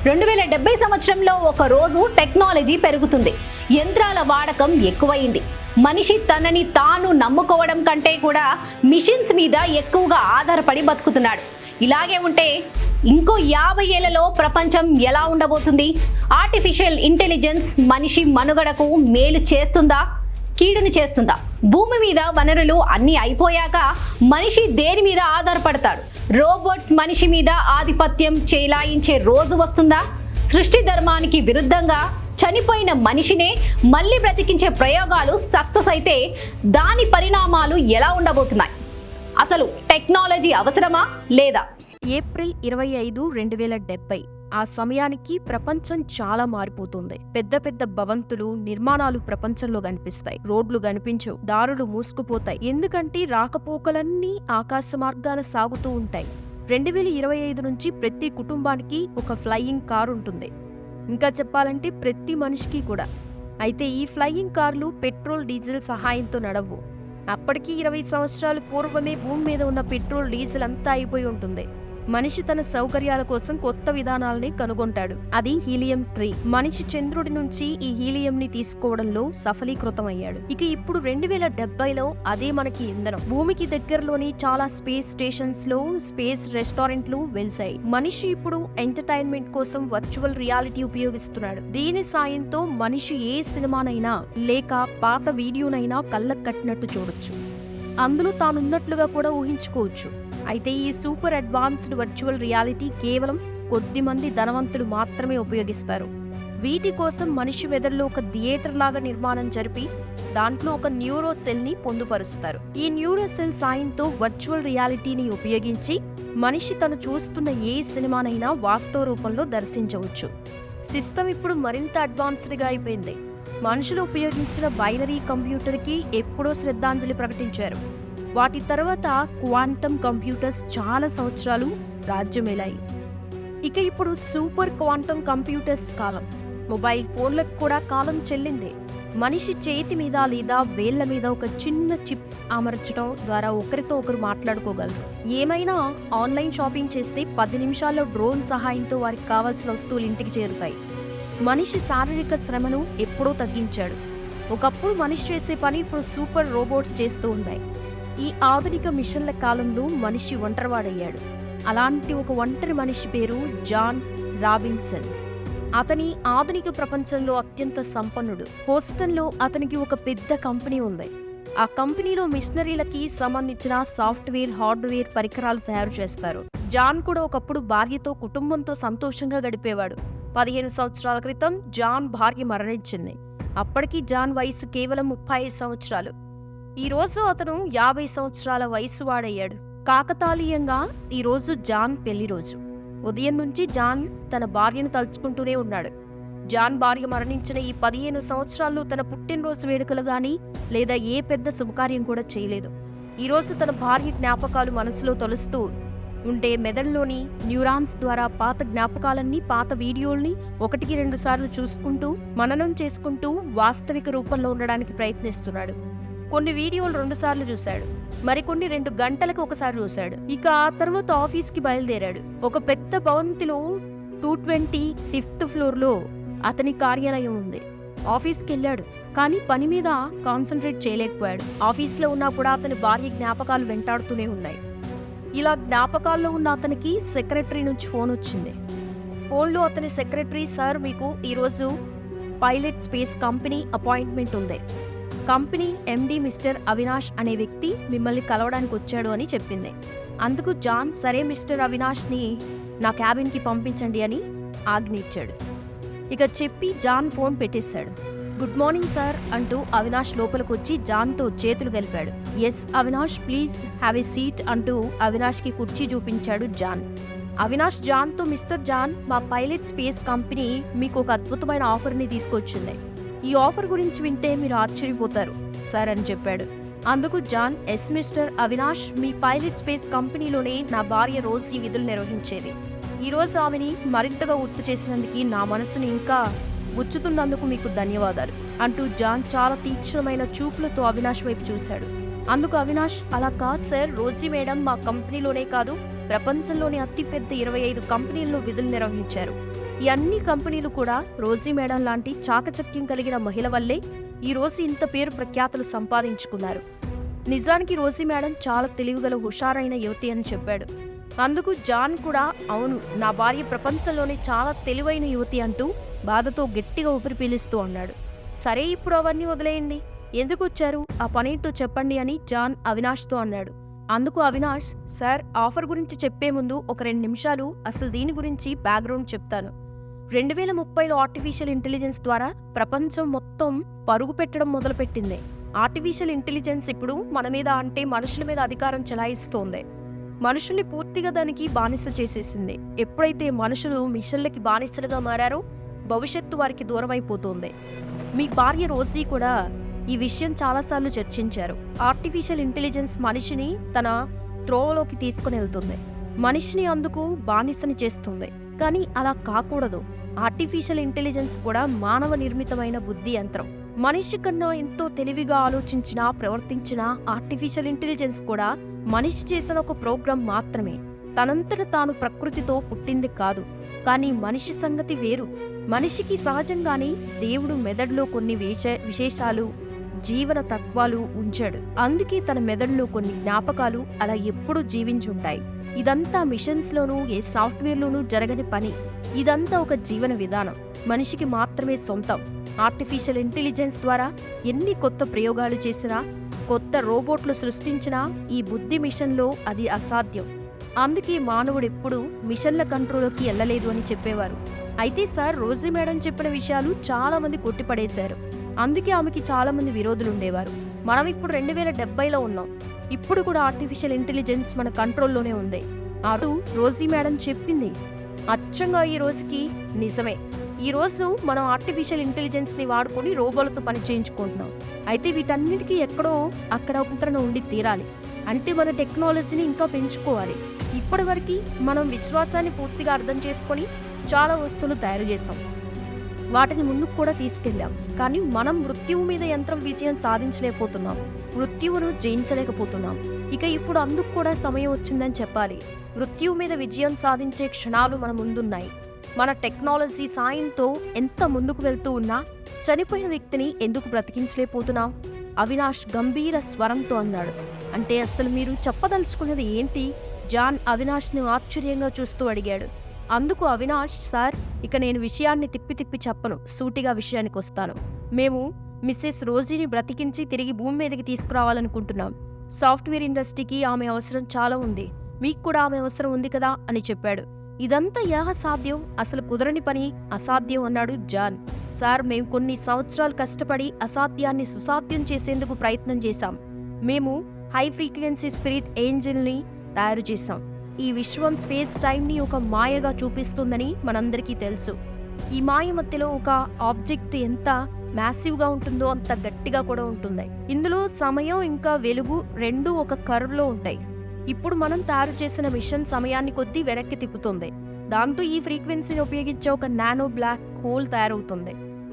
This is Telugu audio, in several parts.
2070 సంవత్సరంలో ఒక రోజు టెక్నాలజీ పెరుగుతుంది. యంత్రాల వాడకం ఎక్కువైంది. మనిషి తనని తాను నమ్ముకోవడం కంటే కూడా మిషన్స్ మీద ఎక్కువగా ఆధారపడి బతుకుతున్నాడు. ఇలాగే ఉంటే ఇంకో 50 ఏళ్లలో ప్రపంచం ఎలా ఉండబోతుంది? ఆర్టిఫిషియల్ ఇంటెలిజెన్స్ మనిషి మనుగడకు మేలు చేస్తుందా, కీడుని చేస్తుందా? భూమి మీద వనరులు అన్నీ అయిపోయాక మనిషి దేని మీద ఆధారపడతాడు? రోబోట్స్ మనిషి మీద ఆధిపత్యం చెలాయించే రోజు వస్తుందా? సృష్టి ధర్మానికి విరుద్ధంగా చనిపోయిన మనిషినే మళ్ళీ బ్రతికించే ప్రయోగాలు సక్సెస్ అయితే దాని పరిణామాలు ఎలా ఉండబోతున్నాయి? అసలు టెక్నాలజీ అవసరమా లేదా? ఏప్రిల్ 25, 2070 ఆ సమయానికి ప్రపంచం చాలా మారిపోతుంది. పెద్ద పెద్ద భవంతులు, నిర్మాణాలు ప్రపంచంలో కనిపిస్తాయి. రోడ్లు కనిపించవు, దారులు మూసుకుపోతాయి. ఎందుకంటే రాకపోకలన్నీ ఆకాశ మార్గాన సాగుతూ ఉంటాయి. 2025 నుంచి ప్రతి కుటుంబానికి ఒక ఫ్లయింగ్ కార్ ఉంటుంది. ఇంకా చెప్పాలంటే ప్రతి మనిషికి కూడా. అయితే ఈ ఫ్లయింగ్ కార్లు పెట్రోల్, డీజిల్ సహాయంతో నడవు. అప్పటికి 20 సంవత్సరాల పూర్వమే భూమి మీద ఉన్న పెట్రోల్, డీజిల్ అంతా అయిపోయి ఉంటుంది. మనిషి తన సౌకర్యాల కోసం కొత్త విధానాలని కనుగొంటాడు. అది హీలియం ట్రీ. మనిషి చంద్రుడి నుంచి ఈ హీలియం ని తీసుకోవడంలో సఫలీకృతమయ్యాడు. ఇక ఇప్పుడు 2070లో అదే మనకి ఇంధనం. భూమికి దగ్గరలోని చాలా స్పేస్ స్టేషన్స్ లో స్పేస్ రెస్టారెంట్లు వెలిసాయి. మనిషి ఇప్పుడు ఎంటర్టైన్మెంట్ కోసం వర్చువల్ రియాలిటీ ఉపయోగిస్తున్నాడు. దీని సాయంతో మనిషి ఏ సినిమానైనా లేక పాత వీడియోనైనా కళ్ళకు కట్టినట్టు చూడొచ్చు. అందులో తానున్నట్లుగా కూడా ఊహించుకోవచ్చు. అయితే ఈ సూపర్ అడ్వాన్స్డ్ వర్చువల్ రియాలిటీ కేవలం కొద్ది మంది ధనవంతులు మాత్రమే ఉపయోగిస్తారు. వీటి కోసం మనిషి మెదడులో ఒక థియేటర్ లాగా నిర్మాణం జరిపి దాంట్లో ఒక న్యూరో సెల్ ని పొందుపరుస్తారు. ఈ న్యూరో సెల్ సాయంతో వర్చువల్ రియాలిటీని ఉపయోగించి మనిషి తను చూస్తున్న ఏ సినిమానైనా వాస్తవ రూపంలో దర్శించవచ్చు. సిస్టమ్ ఇప్పుడు మరింత అడ్వాన్స్డ్ గా అయిపోయింది. మనుషులు ఉపయోగించిన బైనరీ కంప్యూటర్కి ఎప్పుడో శ్రద్ధాంజలి ప్రకటించారు. వాటి తర్వాత క్వాంటమ్ కంప్యూటర్స్ చాలా సంవత్సరాలు రాజ్యమేలాయి. ఇక ఇప్పుడు సూపర్ క్వాంటమ్ కంప్యూటర్స్ కాలం. మొబైల్ ఫోన్లకు కూడా కాలం చెల్లింది. మనిషి చేతి మీద లేదా వేళ్ల మీద ఒక చిన్న చిప్స్ అమర్చడం ద్వారా ఒకరితో ఒకరు మాట్లాడుకోగలరు. ఏమైనా ఆన్లైన్ షాపింగ్ చేస్తే 10 నిమిషాల్లో డ్రోన్ సహాయంతో వారికి కావాల్సిన వస్తువులు ఇంటికి చేరుతాయి. మనిషి శారీరక శ్రమను ఎప్పుడో తగ్గించాడు. ఒకప్పుడు మనిషి చేసే పని ఇప్పుడు సూపర్ రోబోట్స్ చేస్తూ ఉన్నాయి. ఈ ఆధునిక మిషన్ల కాలంలో మనిషి ఒంటరివాడయ్యాడు. అలాంటి ఒక ఒంటరి మనిషి పేరు జాన్ రాబిన్సన్. అతని ఆధునిక ప్రపంచంలో అత్యంత సంపన్నుడు. హోస్టన్లో అతనికి ఒక పెద్ద కంపెనీ ఉంది. ఆ కంపెనీలో మిషనరీలకి సంబంధించిన సాఫ్ట్వేర్, హార్డ్వేర్ పరికరాలు తయారు చేస్తారు. జాన్ కూడా ఒకప్పుడు భార్యతో, కుటుంబంతో సంతోషంగా గడిపేవాడు. 15 సంవత్సరాల క్రితం జాన్ భార్య మరణించింది. అప్పటికి జాన్ వయసు కేవలం 35 సంవత్సరాలు. ఈ రోజు అతను 50 సంవత్సరాల వయసు వాడయ్యాడు. కాకతాళీయంగా ఈ రోజు జాన్ పెళ్లి రోజు. ఉదయం నుంచి జాన్ తన భార్యను తలుచుకుంటూనే ఉన్నాడు. జాన్ భార్య మరణించిన ఈ 15 సంవత్సరాల్లో తన పుట్టినరోజు వేడుకలు గాని లేదా ఏ పెద్ద శుభకార్యం కూడా చేయలేదు. ఈ రోజు తన భార్య జ్ఞాపకాలు మనసులో తొలుస్తూ ఉంటే మెదడులోని న్యూరాన్స్ ద్వారా పాత జ్ఞాపకాలన్నీ, పాత వీడియోల్ని 1-2 సార్లు చూసుకుంటూ మననం చేసుకుంటూ వాస్తవిక రూపంలో ఉండడానికి ప్రయత్నిస్తున్నాడు. కొన్ని వీడియోలు 2 సార్లు చూశాడు, మరికొన్ని 2 గంటలకు ఒకసారి చూశాడు. ఇక ఆ తర్వాత ఆఫీస్కి బయలుదేరాడు. ఒక పెద్ద భవంతిలో 225th ఫ్లోర్లో అతని కార్యాలయం ఉంది. ఆఫీస్కి వెళ్ళాడు, కానీ పని మీద కాన్సన్ట్రేట్ చేయలేకపోయాడు. ఆఫీస్లో ఉన్నా కూడా అతని భార్య జ్ఞాపకాలు వెంటాడుతూనే ఉన్నాయి. ఇలా జ్ఞాపకాల్లో ఉన్న అతనికి సెక్రటరీ నుంచి ఫోన్ వచ్చింది. ఫోన్లో అతని సెక్రటరీ, సార్ మీకు ఈరోజు పైలట్ స్పేస్ కంపెనీ అపాయింట్మెంట్ ఉంది. కంపెనీ ఎండి మిస్టర్ అవినాష్ అనే వ్యక్తి మిమ్మల్ని కలవడానికి వచ్చాడు అని చెప్పింది. అందుకు జాన్, సరే మిస్టర్ అవినాష్ని నా క్యాబిన్కి పంపించండి అని ఆజ్ఞ ఇచ్చాడు. ఇక చెప్పి జాన్ ఫోన్ పెట్టేశాడు. గుడ్ మార్నింగ్ సార్ అంటూ అవినాష్ లోపలికి వచ్చి జాన్తో చేతులు కలిపాడు. Yes Avinash, please have a seat అంటూ అవినాష్కి కుర్చీ చూపించాడు జాన్. అవినాష్ జాన్తో, మిస్టర్ జాన్, మా పైలట్ స్పేస్ కంపెనీ మీకు ఒక అద్భుతమైన ఆఫర్ని తీసుకొచ్చింది. ఈ ఆఫర్ గురించి వింటే మీరు ఆశ్చర్యపోతారు సార్ అని చెప్పాడు. అందుకు జాన్, ఎస్ మిస్టర్ అవినాష్, మీ పైలట్ స్పేస్ కంపెనీలోనే నా భార్య రోజు ఈ విధులు నిర్వహించేది. ఈరోజు ఆమెని మరింతగా గుర్తు చేసినందుకు, నా మనసుని ఇంకా గుచ్చుతున్నందుకు మీకు ధన్యవాదాలు అంటూ జాన్ చాలా తీక్షణమైన చూపులతో అవినాష్ వైపు చూశాడు. అందుకు అవినాష్, అలా కాదు సార్, రోజీ మేడం మా కంపెనీలోనే కాదు ప్రపంచంలోని అతిపెద్ద 25 కంపెనీల్లో విధులు నిర్వహించారు. ఈ అన్ని కంపెనీలు కూడా రోజీ మేడం లాంటి చాకచక్యం కలిగిన మహిళ వల్లే ఈ రోజు ఇంత పేరు ప్రఖ్యాతులు సంపాదించుకున్నారు. నిజానికి రోజీ మేడం చాలా తెలివిగల హుషారైన యువతి అని చెప్పాడు. అందుకు జాన్ కూడా అవును, నా భార్య ప్రపంచంలోనే చాలా తెలివైన యువతి అంటూ బాధతో గట్టిగా ఊపిరి పీలుస్తూ అన్నాడు. సరే, ఇప్పుడు అవన్నీ వదిలేయండి, ఎందుకు వచ్చారు, ఆ పనేంటో చెప్పండి అని జాన్ అవినాష్తో అన్నాడు. అందుకు అవినాష్, సార్, ఆఫర్ గురించి చెప్పే ముందు ఒక 2 నిమిషాలు అసలు దీని గురించి బ్యాక్గ్రౌండ్ చెప్తాను. 2030లో ఆర్టిఫిషియల్ ఇంటెలిజెన్స్ ద్వారా ప్రపంచం మొత్తం పరుగు పెట్టడం మొదలుపెట్టింది. ఆర్టిఫిషియల్ ఇంటెలిజెన్స్ ఇప్పుడు మన మీద, అంటే మనుషుల మీద అధికారం చెలాయిస్తోంది. మనుషుల్ని పూర్తిగా దానికి బానిస చేసేసింది. ఎప్పుడైతే మనుషులు మిషన్లకి బానిసలుగా మారారో భవిష్యత్తు వారికి దూరమైపోతుంది. మీ భార్య రోజీ కూడా ఈ విషయం చాలాసార్లు చర్చించారు. ఆర్టిఫిషియల్ ఇంటెలిజెన్స్ మనిషిని తన త్రోవలోకి తీసుకుని వెళ్తుంది, మనిషిని అందుకు బానిసని చేస్తుంది. కానీ అలా కాకూడదు. ఆర్టిఫిషియల్ ఇంటెలిజెన్స్ కూడా మానవ నిర్మితమైన బుద్ధి యంత్రం. మనిషి కన్నా ఎంతో తెలివిగా ఆలోచించినా ప్రవర్తించిన ఆర్టిఫిషియల్ ఇంటెలిజెన్స్ కూడా మనిషి చేసిన ఒక ప్రోగ్రాం మాత్రమే. తనంతట తాను ప్రకృతితో పుట్టింది కాదు. కానీ మనిషి సంగతి వేరు. మనిషికి సహజంగానే దేవుడు మెదడులో కొన్ని విశేషాలు, జీవన తత్వాలు ఉంచాడు. అందుకే తన మెదడులో కొన్ని జ్ఞాపకాలు అలా ఎప్పుడూ జీవించుంటాయి. ఇదంతా మిషన్స్లోనూ ఏ సాఫ్ట్వేర్లోనూ జరగని పని. ఇదంతా ఒక జీవన విధానం, మనిషికి మాత్రమే సొంతం. ఆర్టిఫిషియల్ ఇంటెలిజెన్స్ ద్వారా ఎన్ని కొత్త ప్రయోగాలు చేసినా, కొత్త రోబోట్లు సృష్టించినా ఈ బుద్ధి మిషన్లో అది అసాధ్యం. అందుకే మానవుడు ఎప్పుడూ మిషన్ల కంట్రోల్లోకి వెళ్ళలేదు అని చెప్పేవారు. అయితే సార్, రోజీ మేడం చెప్పిన విషయాలు చాలా మంది కొట్టిపడేశారు. అందుకే ఆమెకి చాలా మంది విరోధులు ఉండేవారు. మనం ఇప్పుడు 2070లో ఉన్నాం. ఇప్పుడు కూడా ఆర్టిఫిషియల్ ఇంటెలిజెన్స్ మన కంట్రోల్లోనే ఉంది. అటు రోజీ మేడం చెప్పింది అచ్చంగా ఈ రోజుకి నిజమే. ఈ రోజు మనం ఆర్టిఫిషియల్ ఇంటెలిజెన్స్ ని వాడుకొని రోబోలతో పని చేయించుకుంటున్నాం. అయితే వీటన్నిటికీ ఎక్కడో అక్కడ నియంత్రణ ఉండి తీరాలి. అంటే మన టెక్నాలజీని ఇంకా పెంచుకోవాలి. ఇప్పటివరకు మనం విశ్వాసాన్ని పూర్తిగా అర్థం చేసుకొని చాలా వస్తువులు తయారు చేసాం, వాటిని ముందుకు కూడా తీసుకెళ్ళాం. కానీ మనం మృత్యువు మీద యంత్రం విజయం సాధించలేకపోతున్నాం, మృత్యువును జయించలేకపోతున్నాం. ఇక ఇప్పుడు అందుకు కూడా సమయం వచ్చిందని చెప్పాలి. మృత్యువు మీద విజయం సాధించే క్షణాలు మన ముందున్నాయి. మన టెక్నాలజీ సాయంతో ఎంత ముందుకు వెళ్తూ ఉన్నా చనిపోయిన వ్యక్తిని ఎందుకు బ్రతికించలేకపోతున్నాం? అవినాష్ గంభీర స్వరంతో అన్నాడు. అంటే అసలు మీరు చెప్పదలుచుకున్నది ఏంటి? జాన్ అవినాష్ను ఆశ్చర్యంగా చూస్తూ అడిగాడు. అందుకు అవినాష్, సార్, ఇక నేను విషయాన్ని తిప్పి చెప్పను, సూటిగా విషయానికి వస్తాను. మేము మిస్సెస్ రోజీని బ్రతికించి తిరిగి భూమి మీదకి తీసుకురావాలనుకుంటున్నాం. సాఫ్ట్వేర్ ఇండస్ట్రీకి ఆమె అవసరం చాలా ఉంది, మీకు కూడా ఆమె అవసరం ఉంది కదా అని చెప్పాడు. ఇదంతా ఎలా సాధ్యం? అసలు కుదరని పని, అసాధ్యం అన్నాడు జాన్. సార్, మేము కొన్ని సంవత్సరాలు కష్టపడి అసాధ్యాన్ని సుసాధ్యం చేసేందుకు ప్రయత్నం చేశాం. మేము హై ఫ్రీక్వెన్సీ స్పిరిట్ ఏంజిల్ని తయారు చేశాం. ఈ విశ్వం స్పేస్ టైంని ఒక మాయగా చూపిస్తుందని మనందరికీ తెలుసు. ఈ మాయ మధ్యలో ఒక ఆబ్జెక్ట్ ఎంత మ్యాసివ్గా ఉంటుందో అంత గట్టిగా కూడా ఉంటుంది. ఇందులో సమయం ఇంకా వెలుగు రెండూ ఒక కర్వ్లో ఉంటాయి. ఇప్పుడు మనం తయారు చేసిన మిషన్ సమయాన్ని కొద్దీ వెనక్కి తిప్పుతుంది. దాంతో ఈ ఫ్రీక్వెన్సీని ఉపయోగించే ఒక నానో బ్లాక్ హోల్ తయారవుతుంది.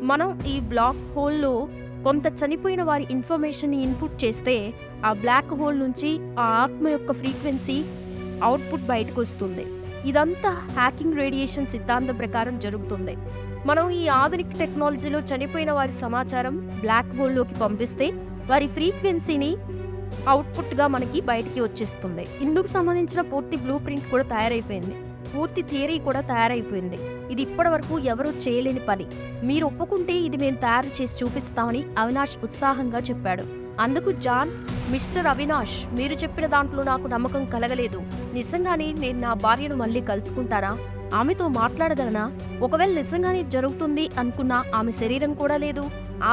మనం ఈ బ్లాక్ హోల్లో కొంత చనిపోయిన వారి ఇన్ఫర్మేషన్ని ఇన్పుట్ చేస్తే ఆ బ్లాక్ హోల్ నుంచి ఆ ఆత్మ యొక్క ఫ్రీక్వెన్సీ అవుట్పుట్ బయటకు వస్తుంది. ఇదంతా హ్యాకింగ్ రేడియేషన్ సిద్ధాంతం ప్రకారం జరుగుతుంది. మనం ఈ ఆధునిక టెక్నాలజీలో చనిపోయిన వారి సమాచారం బ్లాక్ హోల్లోకి పంపిస్తే వారి ఫ్రీక్వెన్సీని అవుట్పుట్గా మనకి బయటికి వచ్చేస్తుంది. ఇందుకు సంబంధించిన పూర్తి బ్లూ ప్రింట్ కూడా తయారైపోయింది, పూర్తి థియరీ కూడా తయారైపోయింది. ఇది ఇప్పటి వరకు ఎవరూ చేయలేని పని. మీరు ఒప్పుకుంటే ఇది మేము తయారు చేసి చూపిస్తామని అవినాష్ ఉత్సాహంగా చెప్పాడు. అందుకు జాన్, మిస్టర్ అవినాష్, మీరు చెప్పిన దాంట్లో నాకు నమ్మకం కలగలేదు. నిజంగానే నేను నా భార్యను మళ్ళీ కలుసుకుంటానా? ఆమెతో మాట్లాడగలనా? ఒకవేళ నిజంగానే జరుగుతుంది అనుకున్నా ఆమె శరీరం కూడా లేదు.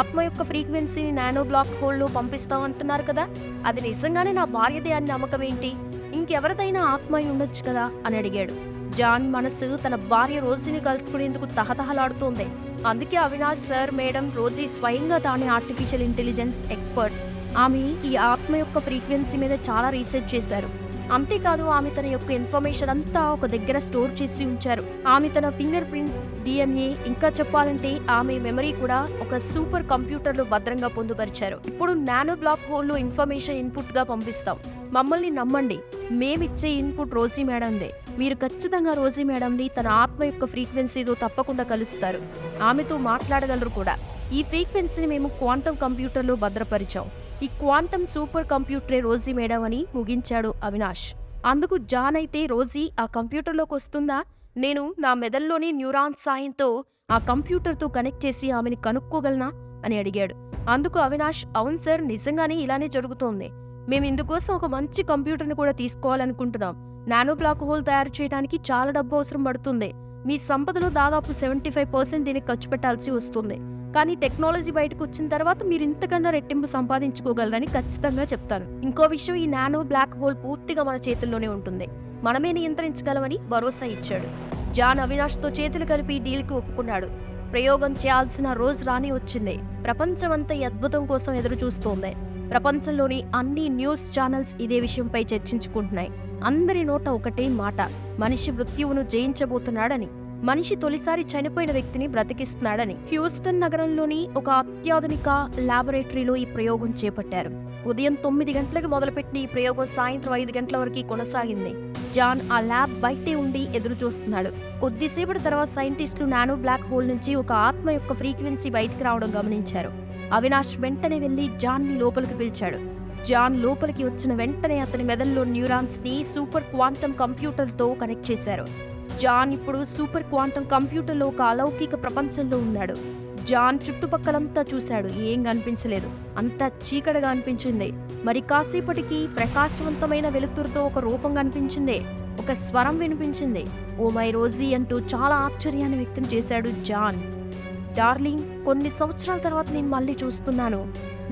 ఆత్మ యొక్క ఫ్రీక్వెన్సీని నానో బ్లాక్ హోల్లో పంపిస్తామంటున్నారు కదా, అది నిజంగానే నా భార్యదే అని నమ్మకం ఏంటి? ఇంకెవరిదైనా ఆత్మ అయి ఉండొచ్చు కదా అని అడిగాడు. జాన్ మనసు తన భార్య రోజీని కలుసుకునేందుకు తహతహలాడుతోంది. అందుకే అవినాష్, సార్, మేడం, రోజీ స్వయంగా తానే ఆర్టిఫిషియల్ ఇంటెలిజెన్స్ ఎక్స్పర్ట్. ఆమె ఈ ఆత్మ యొక్క ఫ్రీక్వెన్సీ మీద చాలా రీసెర్చ్ చేశారు. అంతేకాదు ఆమె తన యొక్క ఇన్ఫర్మేషన్ అంతా ఒక దగ్గర స్టోర్ చేసి ఉంచారు. ఆమె తన ఫింగర్ ప్రింట్స్, DNA, ఇంకా చెప్పాలంటే ఆమె మెమరీ కూడా ఒక సూపర్ కంప్యూటర్ లో భద్రంగా పొందుపరిచారు. ఇప్పుడు నానో బ్లాక్ హోల్ లో ఇన్ఫర్మేషన్ ఇన్పుట్ గా పంపిస్తాం. మమ్మల్ని నమ్మండి, మేమిచ్చే ఇన్పుట్ రోజీ మేడందే. మీరు ఖచ్చితంగా రోజీ మేడంని తన ఆత్మ యొక్క ఫ్రీక్వెన్సీతో తప్పకుండా కలుస్తారు. ఆమెతో మాట్లాడగలరు కూడా. ఈ ఫ్రీక్వెన్సీని మేము క్వాంటమ్ కంప్యూటర్లో భద్రపరిచాం. ఈ క్వాంటమ్ సూపర్ కంప్యూటరే రోజీ మేడం అని ముగించాడు అవినాష్. అందుకు జాన్ అయితే, రోజీ ఆ కంప్యూటర్లోకి వస్తుందా? నేను నా మెదల్లోని న్యూరాన్స్ సాయంతో ఆ కంప్యూటర్తో కనెక్ట్ చేసి ఆమెని కనుక్కోగలనా అని అడిగాడు. అందుకు అవినాష్, అవును సార్, నిజంగానే ఇలానే జరుగుతోంది. మేము ఇందుకోసం ఒక మంచి కంప్యూటర్ని కూడా తీసుకోవాలనుకుంటున్నాం. నానో బ్లాక్ హోల్ తయారు చేయడానికి చాలా డబ్బు అవసరం పడుతుంది. మీ సంపదలో దాదాపు 75% దీనికి ఖర్చు పెట్టాల్సి వస్తుంది. కానీ టెక్నాలజీ బయటకు వచ్చిన తర్వాత మీరు ఇంతకన్నా రెట్టింపు సంపాదించుకోగలరని ఖచ్చితంగా చెప్తాను. ఇంకో విషయం, ఈ నానో బ్లాక్ హోల్ పూర్తిగా మన చేతుల్లోనే ఉంటుంది. మనమే నియంత్రించగలమని భరోసా ఇచ్చాడు. జాన్ అవినాష్తో చేతులు కలిపి డీల్కి ఒప్పుకున్నాడు. ప్రయోగం చేయాల్సిన రోజు రాని వచ్చింది. ప్రపంచమంతా ఈ అద్భుతం కోసం ఎదురు చూస్తోంది. ప్రపంచంలోని అన్ని న్యూస్ ఛానల్స్ ఇదే విషయంపై చర్చించుకుంటున్నాయి. అందరి నోట ఒకటే మాట, మనిషి మృత్యువును జయించబోతున్నాడని, మనిషి తొలిసారి చనిపోయిన వ్యక్తిని బ్రతికిస్తున్నాడని. హ్యూస్టన్ నగరంలోని ఒక అత్యాధునిక ల్యాబొరేటరీలో ఈ ప్రయోగం చేపట్టారు. ఉదయం 9 గంటలకు మొదలుపెట్టిన ఈ ప్రయోగం సాయంత్రం 5 గంటల వరకు కొనసాగింది. జాన్ ఆ ల్యాబ్ బయటే ఉండి ఎదురు చూస్తున్నాడు. కొద్దిసేపటి తర్వాత సైంటిస్టులు నానో బ్లాక్ హోల్ నుంచి ఒక ఆత్మ యొక్క ఫ్రీక్వెన్సీ బయటికి రావడం గమనించారు. అవినాష్ వెంటనే వెళ్లి జాన్ని లోపలికి పిలిచాడు. జాన్ లోపలికి వచ్చిన వెంటనే అతని మెదడులో న్యూరాన్స్ ని సూపర్ క్వాంటమ్ కంప్యూటర్తో కనెక్ట్ చేశారు. జాన్ ఇప్పుడు సూపర్ క్వాంటమ్ కంప్యూటర్లో ఒక అలౌకిక ప్రపంచంలో ఉన్నాడు. జాన్ చుట్టుపక్కలంతా చూశాడు. ఏం కనిపించలేదు. అంతా చీకటిగా అనిపించింది. మరి కాసేపటికి ప్రకాశవంతమైన వెలుతురుతో ఒక రూపం కనిపించింది. ఒక స్వరం వినిపించింది. ఓ మై రోజీ అంటూ చాలా ఆశ్చర్యాన్ని వ్యక్తం చేశాడు జాన్. డార్లింగ్, కొన్ని సంవత్సరాల తర్వాత నేను మళ్ళీ చూస్తున్నాను.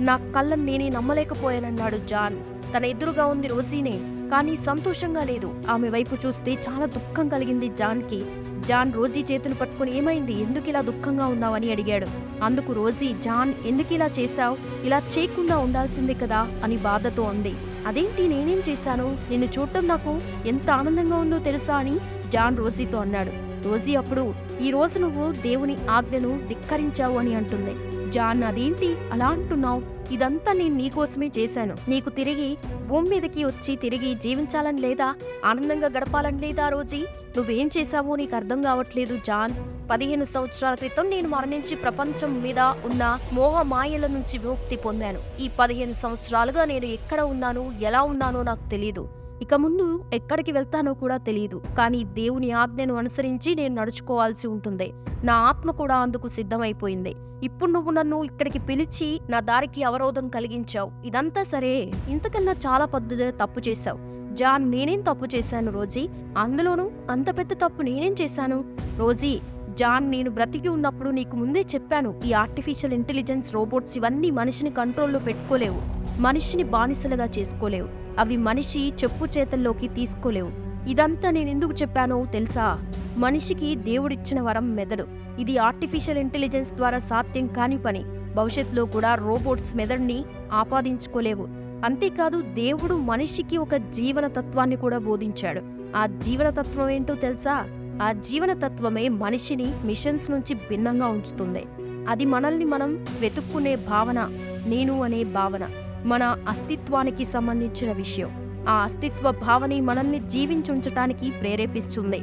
నా కళ్ళను నేనే నమ్మలేకపోయానన్నాడు జాన్. తన ఎదురుగా ఉంది రోజీనే, కానీ సంతోషంగా లేదు. ఆమె వైపు చూస్తే చాలా దుఃఖం కలిగింది జాన్కి. జాన్ రోజీ చేతులు పట్టుకుని, ఏమైంది, ఎందుకు ఇలా దుఃఖంగా ఉన్నావని అడిగాడు. అందుకు రోజీ, జాన్, ఎందుకు ఇలా చేశావు? ఇలా చేయకుండా ఉండాల్సిందే కదా అని బాధతో అంది. అదేంటి, నేనేం చేశాను? నిన్ను చూడటం నాకు ఎంత ఆనందంగా ఉందో తెలుసా అని జాన్ రోజీతో అన్నాడు. రోజీ అప్పుడు, ఈ రోజు నువ్వు దేవుని ఆజ్ఞను ధిక్కరించావు అని అంటుంది. జాన్, అదేంటి అలా అంటున్నావు? ఇదంతా నేను నీకోసమే చేశాను. నీకు తిరిగి భూమి మీదకి వచ్చి తిరిగి జీవించాలని లేదా? ఆనందంగా గడపాలని లేదా? రోజీ, నువ్వేం చేశావో నీకు అర్థం కావట్లేదు జాన్. 15 సంవత్సరాల క్రితం నేను మరణించి ప్రపంచం మీద ఉన్న మోహ మాయల నుంచి విముక్తి పొందాను. ఈ 15 సంవత్సరాలుగా నేను ఎక్కడ ఉన్నానో, ఎలా ఉన్నానో నాకు తెలీదు. ఇక ముందు ఎక్కడికి వెళ్తానో కూడా తెలియదు. కానీ దేవుని ఆజ్ఞను అనుసరించి నేను నడుచుకోవాల్సి ఉంటుంది. నా ఆత్మ కూడా అందుకు సిద్ధమైపోయింది. ఇప్పుడు నువ్వు నన్ను ఇక్కడికి పిలిచి నా దారికి అవరోధం కలిగించావు. ఇదంతా సరే, ఇంతకన్నా చాలా తప్పు చేశావు. జాన్, నేనేం తప్పు చేశాను రోజీ? అందులోనూ అంత పెద్ద తప్పు నేనేం చేశాను? రోజీ, జాన్, నేను బ్రతికి ఉన్నప్పుడు నీకు ముందే చెప్పాను, ఈ ఆర్టిఫిషియల్ ఇంటెలిజెన్స్ రోబోట్స్ ఇవన్నీ మనిషిని కంట్రోల్లో పెట్టుకోలేవు. మనిషిని బానిసలుగా చేసుకోలేవు. అవి మనిషి చెప్పు చేతల్లోకి తీసుకోలేవు. ఇదంతా నేనెందుకు చెప్పానో తెలుసా? మనిషికి దేవుడిచ్చిన వరం మెదడు. ఇది ఆర్టిఫిషియల్ ఇంటెలిజెన్స్ ద్వారా సాధ్యం కాని పని. భవిష్యత్తులో కూడా రోబోట్స్ మెదడుని ఆపాదించుకోలేవు. అంతేకాదు, దేవుడు మనిషికి ఒక జీవన తత్వాన్ని కూడా బోధించాడు. ఆ జీవన తత్వం ఏంటో తెలుసా? ఆ జీవన తత్వమే మనిషిని మిషన్స్ నుంచి భిన్నంగా ఉంచుతుంది. అది మనల్ని మనం వెతుక్కునే భావన, నేను అనే భావన, మన అస్తిత్వానికి సంబంధించిన విషయం. ఆ అస్తిత్వ భావన మనల్ని జీవించుంచటానికి ప్రేరేపిస్తుంది.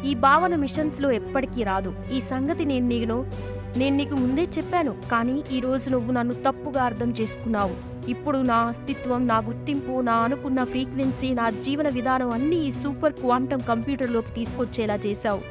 ఈ భావన మిషన్స్ లో ఎప్పటికీ రాదు. ఈ సంగతి నేను నీకు ముందే చెప్పాను. కానీ ఈ రోజు నువ్వు నన్ను తప్పుగా అర్థం చేసుకున్నావు. ఇప్పుడు నా అస్తిత్వం, నా గుర్తింపు, నా అనుకున్న ఫ్రీక్వెన్సీ, నా జీవన విధానం అన్నీ ఈ సూపర్ క్వాంటమ్ కంప్యూటర్లోకి తీసుకొచ్చేలా చేశావు.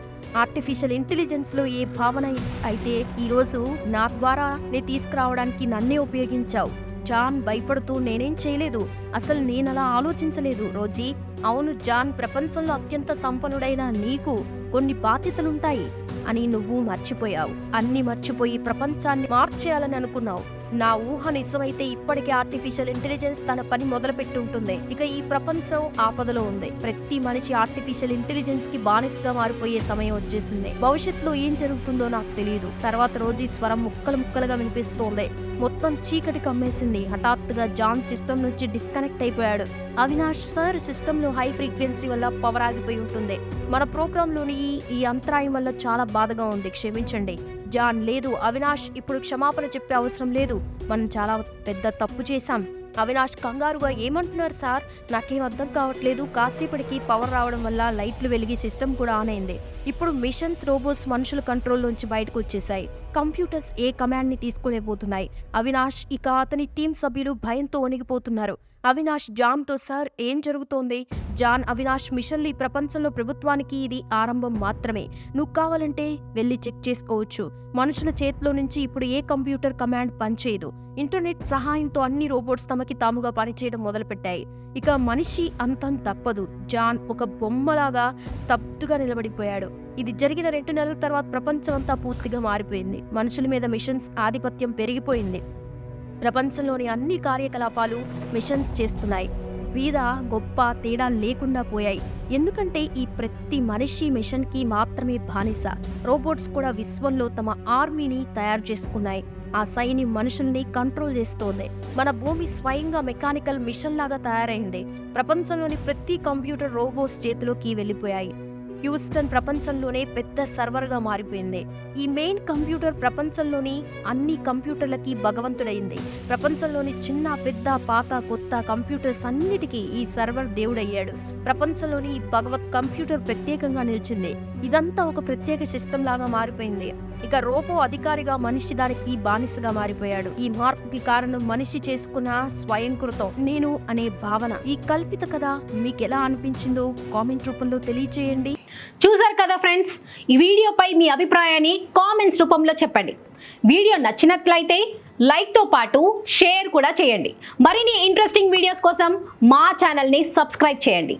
ఆర్టిఫిషియల్ ఇంటెలిజెన్స్ లో ఏ భావన అయితే ఈరోజు నా ద్వారా నీ తీసుకురావడానికి నన్నే ఉపయోగించావు. జాన్ భయపడుతూ, నేనేం చేయలేదు, అసలు నేనలా ఆలోచించలేదు రోజీ. అవును జాన్, ప్రపంచంలో అత్యంత సంపన్నుడైన నీకు కొన్ని బాధ్యతలుంటాయి అని నువ్వు మర్చిపోయావు. అన్ని మర్చిపోయి ప్రపంచాన్ని మార్చేయాలని అనుకున్నావు. నా ఊహ నిజమైతే ఇప్పటికే ఆర్టిఫిషియల్ ఇంటెలిజెన్స్ తన పని మొదలుపెట్టి ఉంటుంది. ఇక ఈ ప్రపంచం ఆపదలో ఉంది. ప్రతి మనిషి ఆర్టిఫిషియల్ ఇంటెలిజెన్స్ కి బానిసగా మారిపోయే సమయం వచ్చేసింది. భవిష్యత్తులో ఏం జరుగుతుందో నాకు తెలియదు. తర్వాత రోజు ఈ స్వరం ముక్కలు ముక్కలుగా వినిపిస్తోంది. మొత్తం చీకటి కమ్మేసింది. హఠాత్తుగా జాన్ సిస్టమ్ నుంచి డిస్కనెక్ట్ అయిపోయాడు. అవినాష్ సార్, సిస్టమ్ లో హై ఫ్రీక్వెన్సీ వల్ల పవర్ ఆగిపోయి ఉంటుంది. మన ప్రోగ్రామ్ లోని ఈ అంతరాయం వల్ల చాలా బాధగా ఉంది, క్షమించండి. జాన్, లేదు అవినాష్, ఇప్పుడు క్షమాపణ చెప్పే అవసరం లేదు. మనం చాలా పెద్ద తప్పు చేశాం. అవినాష్ కంగారుగా, ఏమంటున్నారు సార్? నాకేం అర్థం కావట్లేదు. కాసేపటికి పవర్ రావడం వల్ల లైట్లు వెలిగి సిస్టమ్ కూడా ఆన్ అయింది. ఇప్పుడు మిషన్స్, రోబోట్స్ మనుషుల కంట్రోల్లోంచి బయటకు వచ్చేసాయి. కంప్యూటర్స్ ఏ కమాండ్ ని తీసుకునేపోతున్నాయి. అవినాష్ ఇక అతని టీం సభ్యులు భయంతో వణిగిపోతున్నారు. అవినాష్ జాన్తో, సార్ ఏం జరుగుతోంది? జాన్, అవినాష్, మిషన్లు ఈ ప్రపంచంలో ప్రభుత్వానికి ఇది ఆరంభం మాత్రమే. నువ్వు కావాలంటే వెళ్ళి చెక్ చేసుకోవచ్చు. మనుషుల చేతిలో నుంచి ఇప్పుడు ఏ కంప్యూటర్ కమాండ్ పనిచేయదు. ఇంటర్నెట్ సహాయంతో అన్ని రోబోట్స్ తమకి తాముగా పనిచేయడం మొదలుపెట్టాయి. ఇక మనిషి అంతం తప్పదు. జాన్ ఒక బొమ్మలాగా స్తబ్దుగా నిలబడిపోయాడు. ఇది జరిగిన 2 నెలల తర్వాత ప్రపంచం అంతా పూర్తిగా మారిపోయింది. మనుషుల మీద మిషన్స్ ఆధిపత్యం పెరిగిపోయింది. ప్రపంచంలోని అన్ని కార్యకలాపాలు మిషన్స్ చేస్తున్నాయి. వీధ గొప్ప తేడా లేకుండా పోయాయి. ఎందుకంటే ఈ ప్రతి మనిషి మిషన్ కి మాత్రమే బానిస. రోబోట్స్ కూడా విశ్వంలో తమ ఆర్మీని తయారు చేసుకున్నాయి. ఆ సైన్యం మనుషుల్ని కంట్రోల్ చేస్తోంది. మన భూమి స్వయంగా మెకానికల్ మిషన్ లాగా తయారైంది. ప్రపంచంలోని ప్రతి కంప్యూటర్ రోబోట్స్ చేతిలోకి వెళ్ళిపోయాయి. హ్యూస్టన్ ప్రపంచంలోనే పెద్ద సర్వర్గా మారిపోయింది. ఈ మెయిన్ కంప్యూటర్ ప్రపంచంలోని అన్ని కంప్యూటర్లకి భగవంతుడైంది. ప్రపంచంలోని చిన్న పెద్ద పాత కొత్త కంప్యూటర్స్ అన్నిటికీ ఈ సర్వర్ దేవుడయ్యాడు. ప్రపంచంలోని ఈ భగవత్ కంప్యూటర్ ప్రత్యేకంగా నిలిచింది. ఇదంతా ఒక ప్రత్యేక సిస్టమ్ లాగా మారిపోయింది. ఇక రోబో అధికారిగా, మనిషి దానికి బానిసగా మారిపోయాడు. ఈ మార్పుకి కారణం మనిషి చేసుకున్న స్వయంకృతం, నేను అనే భావన. ఈ కల్పిత కథ మీకెలా అనిపించిందో కామెంట్ రూపంలో తెలియచేయండి. చూసారు కదా ఫ్రెండ్స్, ఈ వీడియోపై మీ అభిప్రాయాన్ని కామెంట్స్ రూపంలో చెప్పండి. వీడియో నచ్చినట్లయితే లైక్తో పాటు షేర్ కూడా చేయండి. మరిన్ని ఇంట్రెస్టింగ్ వీడియోస్ కోసం మా ఛానల్ని సబ్స్క్రైబ్ చేయండి.